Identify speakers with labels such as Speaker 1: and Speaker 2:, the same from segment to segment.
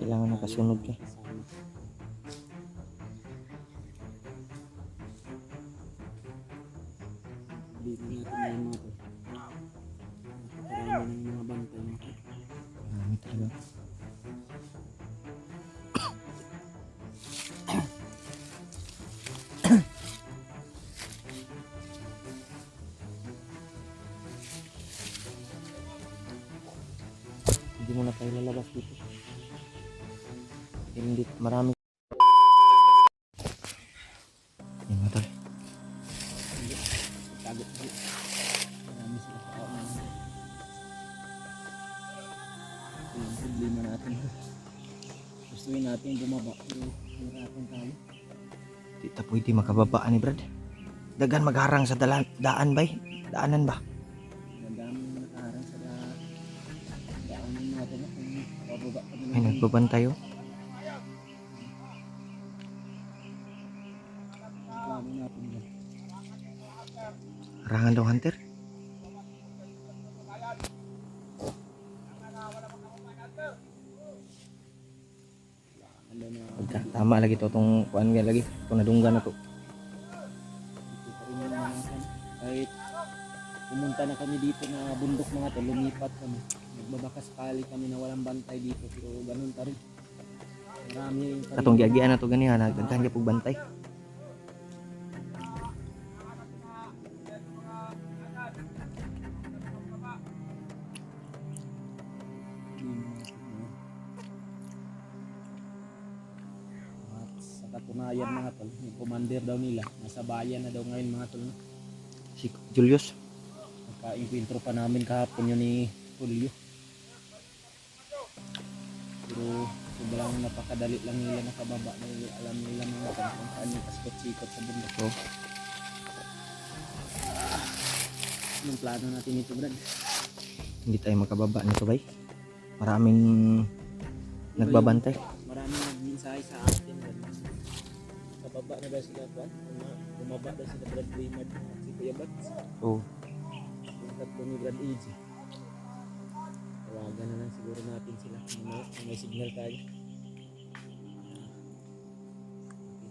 Speaker 1: Kailangan nakasunod ka.
Speaker 2: Dito natin yung mga to. Napakarami ng mga bantay mga to.
Speaker 1: Marami talaga. Hindi mo na tayo lalabas dito. Hindi, marami. Yan mga tol.
Speaker 2: Tago ko. Marami sila sa ako naman. Ito yung problema natin. Gustuin natin bumaba. Pero hirapan tayo.
Speaker 1: Di ta pwede makababa ni Brad. Dagan magharang sa daan bay. Daanan ba?
Speaker 2: Madaming nakaharang sa daanan natin. Kung pababa kami
Speaker 1: Ay, nagbabantay oh.
Speaker 2: plano natin yan.
Speaker 1: Harangan daw hunter.
Speaker 2: Ano na
Speaker 1: Pagka tama lagi to tong kuan nga lagi. Kung nadunggan na to.
Speaker 2: dito pa rin yung mga kan. Kahit pumunta na kami dito na bundok mga to, lumipat kami. Nagbabakas kali kami na walang bantay dito. Pero ganun pa rin. Marami pa rin.
Speaker 1: Katong giagian na to ganihan nagdaghan gyud pug bantay.
Speaker 2: At sa katunayan mga tol, yung commander daw nila, nasa bayan na daw ngayon mga tol.
Speaker 1: Si Julius.
Speaker 2: Nagka-encuentro pa namin kahapon yun ni Julio. Pero sobrang napakadali lang nila nakababa dahil alam nila mga tol kung saan yung pasikot-sikot sa bundok.
Speaker 1: So,
Speaker 2: Yung plano natin ito Brad.
Speaker 1: hindi tayo makababa nito bay. Maraming nagbabantay.
Speaker 2: Maraming nagmensahe sa atin Brad. Kababa na daw sila Brad. Bumaba daw sila Brad Raymond at si Kuya Bats.
Speaker 1: So,
Speaker 2: Yung tatlo ni Brad AJ. Tawagan na lang siguro natin sila kung may signal tayo.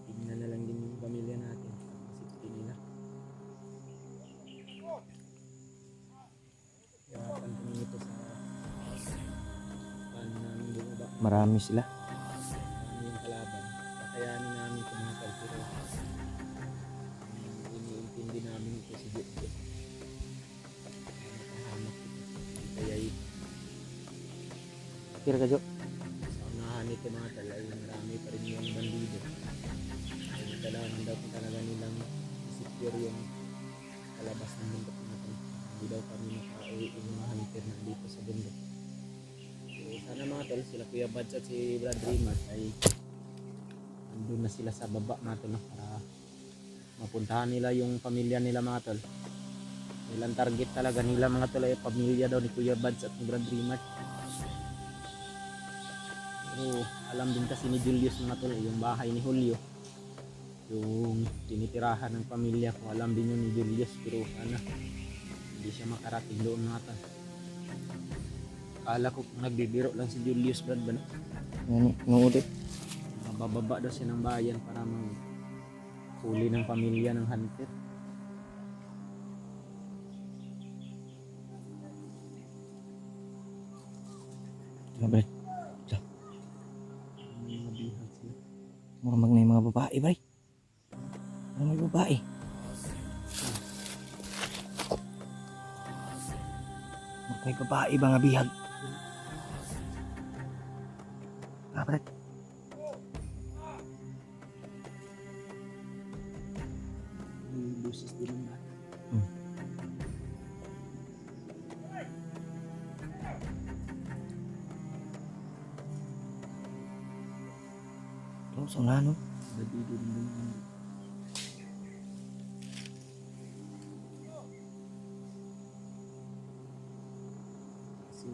Speaker 2: Titignan na lang din yung pamilya natin. Safety nila. Hirapan kami ito sa paano namin bumaba.
Speaker 1: marami sila.
Speaker 2: Marami yung kalaban. Kakayanin namin tumakal pero iniintindi namin ito si Jekje. Nakahamak ito. Kaya
Speaker 1: Kira ka Jo.
Speaker 2: sa unahan nito mga talay, marami pa rin yung bandido. Kaya kailangan daw po talaga nilang secure yung kalabas ng bundok natin. Hindi daw kami makauwi yung mga hunter na dito sa bundok. So, sana mga tol, sila Kuya Bads at si Brad Raymond ay andun na sila sa baba mga tol, no? Para mapuntahan nila yung pamilya nila mga tol. Nilang target talaga nila mga tol ay pamilya daw ni Kuya Bads at ni Brad Raymond. Pero alam din kasi ni Julius mga tol, yung bahay ni Julio, yung tinitirahan ng pamilya ko, alam din yun ni Julius. Pero sana hindi siya makarating doon mga tol. Akala ko kung nagbibiro lang si Julius Brad ba, no?
Speaker 1: Yan, nung ulit.
Speaker 2: Bababa daw siya ng bayan para huli ng pamilya ng hunter.
Speaker 1: Sabi,
Speaker 2: Mga bihag sila.
Speaker 1: murag na yung mga babae bay. Ano may babae? May babae ba nga bihag? Ah, Brad.
Speaker 2: May busis din ng bata.
Speaker 1: Oh, so na no?
Speaker 2: Bandido din din. Kasi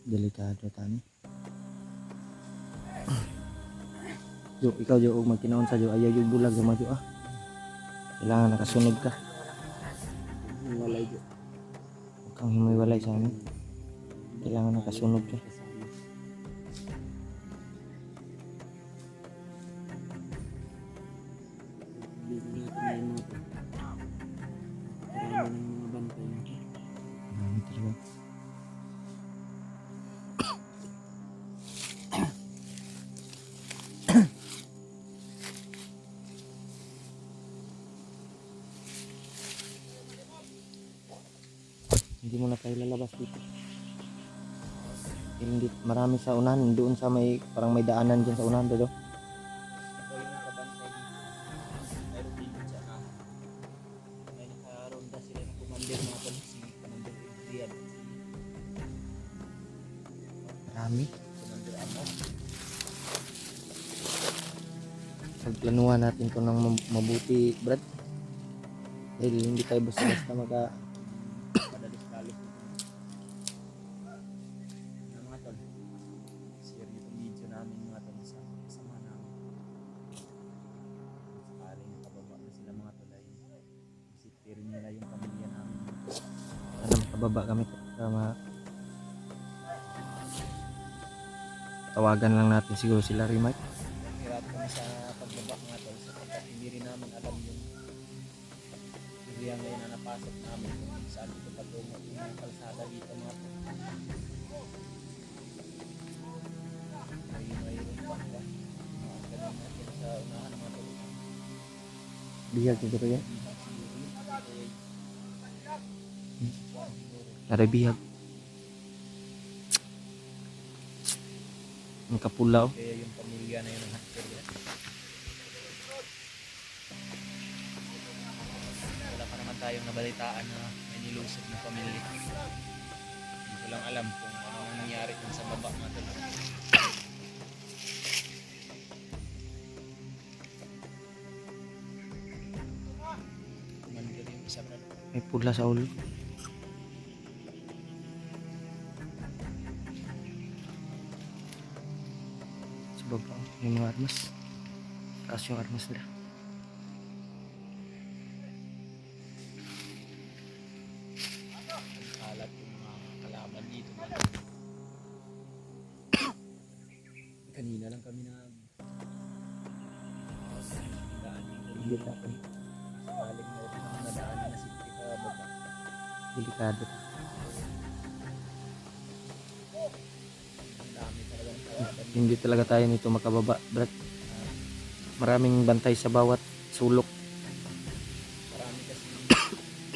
Speaker 1: Delikado tani. Jo, ikaw Jo, og magkinaon sa Jo, ayaw yung bulag mo Jo ah. Kailangan nakasunod ka.
Speaker 2: walay dyan.
Speaker 1: Huwag kang himiwalay sa amin. Kailangan nakasunod ka.
Speaker 2: Kasama. Dito natin ngayon mga to. Marami ng mga bantay.
Speaker 1: Marami talaga. Hindi mo na tayo lalabas dito. Hindi, marami sa unahan. Doon sa may, parang may daanan dyan sa unahan. Doon.
Speaker 2: Ito yung nakabantay dito. Mayroon dito siya na may nakaronda sila ng commander mga tol. Si Commander Adrian.
Speaker 1: Marami.
Speaker 2: Commander Amos.
Speaker 1: Pagplanuhan natin to ng mabuti, Brad. Dahil hindi tayo basta-basta
Speaker 2: Padalis-dalis ito. Na mga tol. Share nyo itong video namin mga tol sa kasama namin. Sakaling nakababa na sila mga tol ay isipin nila yung pamilya namin.
Speaker 1: sana makababa kami para tawagan lang natin siguro sila Rimac.
Speaker 2: Hirap kami sa pagbaba mga tol sapagkat hindi rin namin alam yung area ngayon na napasok namin kung saan dito patungo yung kalsada dito mga tol. Mayroon pa ba? Ganun natin sa unahan mga tol.
Speaker 1: Bihag dito kaya.
Speaker 2: Eh,
Speaker 1: Naray bihag. Ang kapulaw.
Speaker 2: kaya yung pamilya na yun ang hacker yan. Wala pa naman tayong nabalitaan na may nilusot na pamilya. Hindi ko lang alam kung ano ang nangyari dun sa baba mga tol. Commander yung isa brad.
Speaker 1: May pula sa ulo. Sa baba may mga armas. Taas yung armas nila.
Speaker 2: Kalat yung mga kalaban dito. Kanina lang kami na daan
Speaker 1: Hindi natin.
Speaker 2: Galing na rin ang nadaan na si Tika baba.
Speaker 1: Delikado.
Speaker 2: Ang dami talagang kalaban.
Speaker 1: Hindi talaga tayo nito makababa, Brad. Maraming bantay sa bawat sulok.
Speaker 2: Marami kasi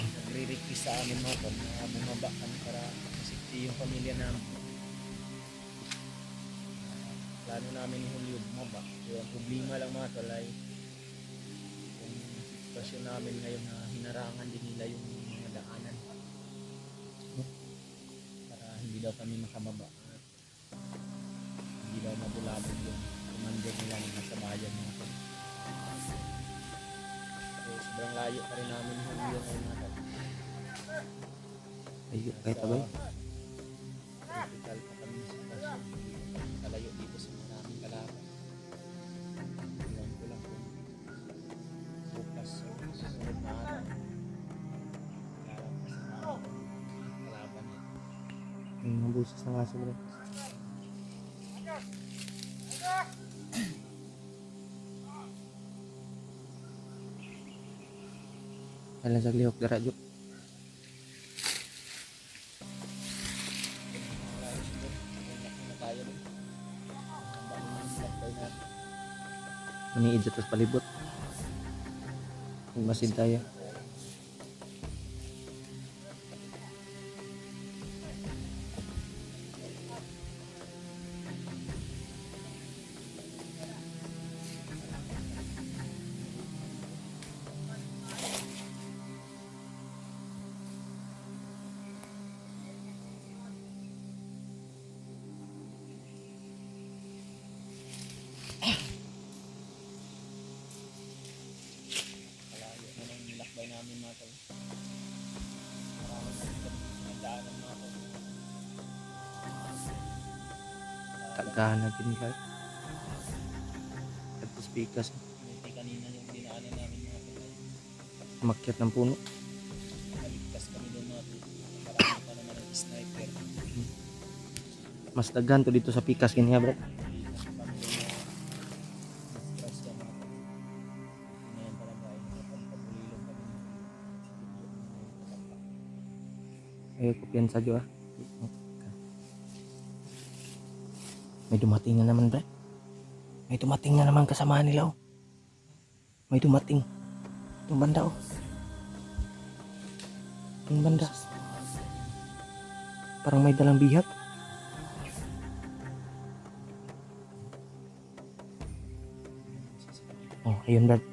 Speaker 2: nagre-request sa amin mga tol na bumaba kami para masipti yung pamilya namin. Plano namin ni Julio bumaba. So ang problema lang mga tol ay yung sitwasyon namin ngayon na hinarangan din nila yung mga daanan para hindi daw kami makababa at hindi daw mabulabog yung commander nila na nasa bayan mga tol. So sobrang layo pa rin namin ni Julio ngayon mga tol.
Speaker 1: Ay, kahit abay.
Speaker 2: Critical pa kami sa sitwasyon. Kalayo dito sa maraming kalaban. Iwan ko lang kung bukas o susunod na araw. Lalabas na ang kalaban niya.
Speaker 1: Yung mga busis ng aso, Brad. Kailan sa lihok daradyo.
Speaker 2: Malayo siguro. Kung na tayo din. Ang dami ng lakbay natin.
Speaker 1: Maniid sa tas palibot. Magmasid tayo.
Speaker 2: Malayo na ng nilakbay namin mga tol. Marami na rin kami nagdaanan mga tol.
Speaker 1: Tagahan natin nila. At speakers.
Speaker 2: Buti kanina yung dinaanan namin mga tol.
Speaker 1: Umakyat ng puno.
Speaker 2: Naligtas kami doon mga tol. Marami pa naman ang sniper.
Speaker 1: Mas daghan to dito sa pikas kaniya brad.
Speaker 2: Stress ka mga tol. Ngayon talaga ay nakapagpabulilong kami.
Speaker 1: Ay kumpiyansa jo ah. May dumating na naman brad. May dumating na naman kasama nila oh. May dumating. Itong banda oh. Itong banda. Parang may dalang bihag. Oh, ayun brad.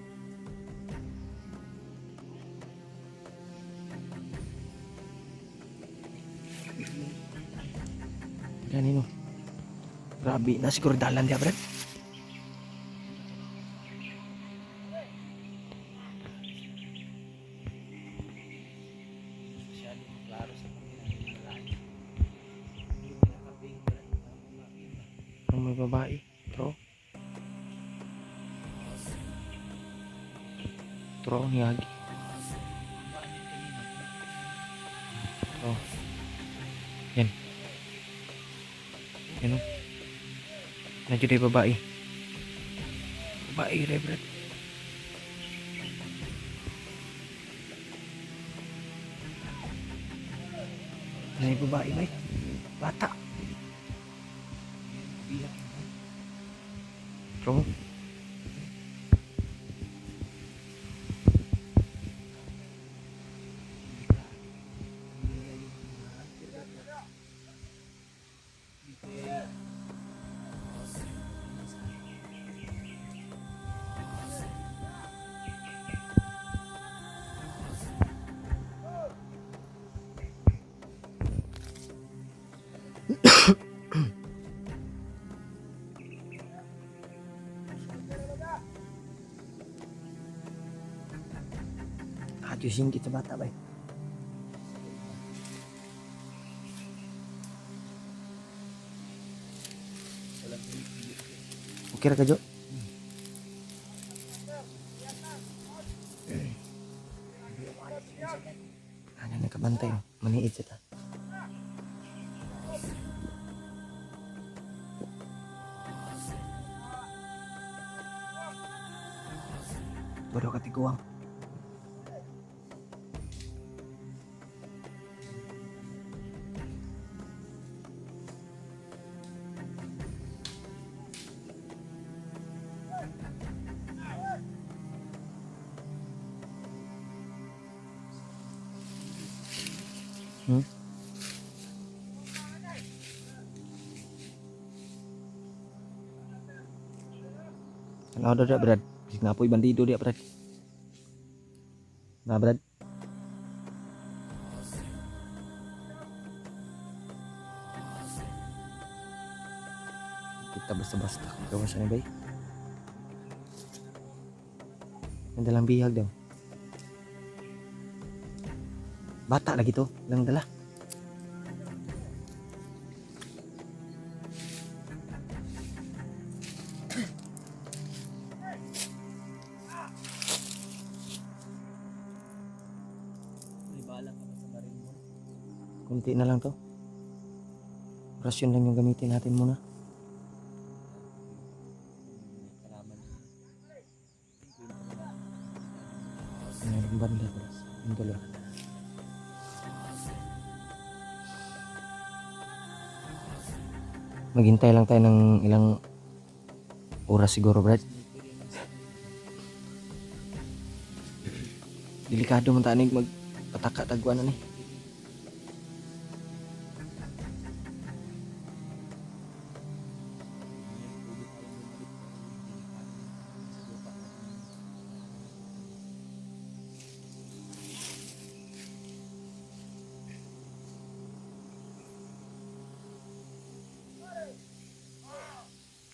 Speaker 1: Ganun oh. Grabe na siguro dalan dia brad.
Speaker 2: Masyadong klaro sa kanila. Malaki.
Speaker 1: Ang may babae. Tro. Tro niyagi. Tro. Yan. Yan o. Nandiyo na yung babae. Babae rin brad. Yan yung babae ba? Bata. Tro. Radyo singkit sa bata ba? Okay ra ka Jo? Ano nakabantay oh. Maniid siya ta. Bodoh katiguang. Ano daw dia brad? Bisik napoy bandido dia brad. Nah brad. Kita basta-basta kawasan ni bay. Ang dalang bihag daw. Bata lagi to, lang dala.
Speaker 2: May bala ka pa sa baril mo.
Speaker 1: Kunti na lang to. Rasyon lang yung gamitin natin muna.
Speaker 2: Kalaman.
Speaker 1: Mayroong banda ko. Yung tuloy. Maghintay lang tayo ng ilang oras siguro brad. Delikado man tanig magpataka tagwan na ni.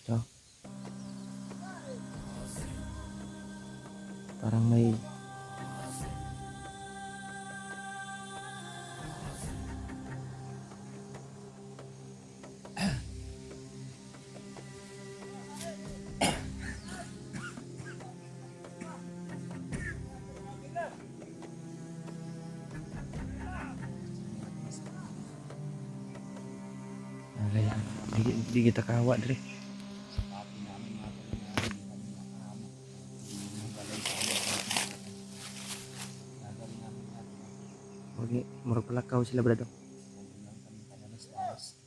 Speaker 1: So, parang may Ay, di kita kawa dire.
Speaker 2: Pati namin mga tol na hindi kami makahamok. Yung balay sa gagawin namin natin.
Speaker 1: Okay, murag palakaw sila brado.
Speaker 2: Huwag lang kami padalas-dalas.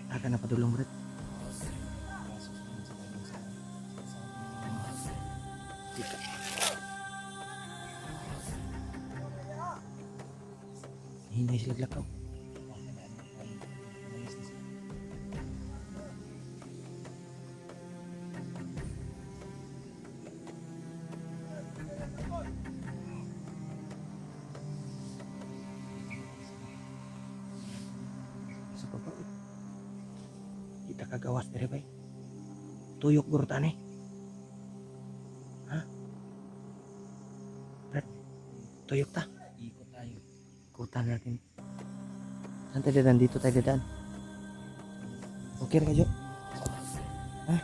Speaker 1: Taka na padulong brad.
Speaker 2: Kaso sila sila lang sa
Speaker 1: Kita. Hinay sila lakaw. Sa baba. Kita kagawas dire bay. Tuyok guro tani. Ha? Brad, tuyok ta.
Speaker 2: Ikot tayo.
Speaker 1: Ikutan natin. Saan tayo dadaan? Dito tayo dadaan. Okay ka, Jo? Ha?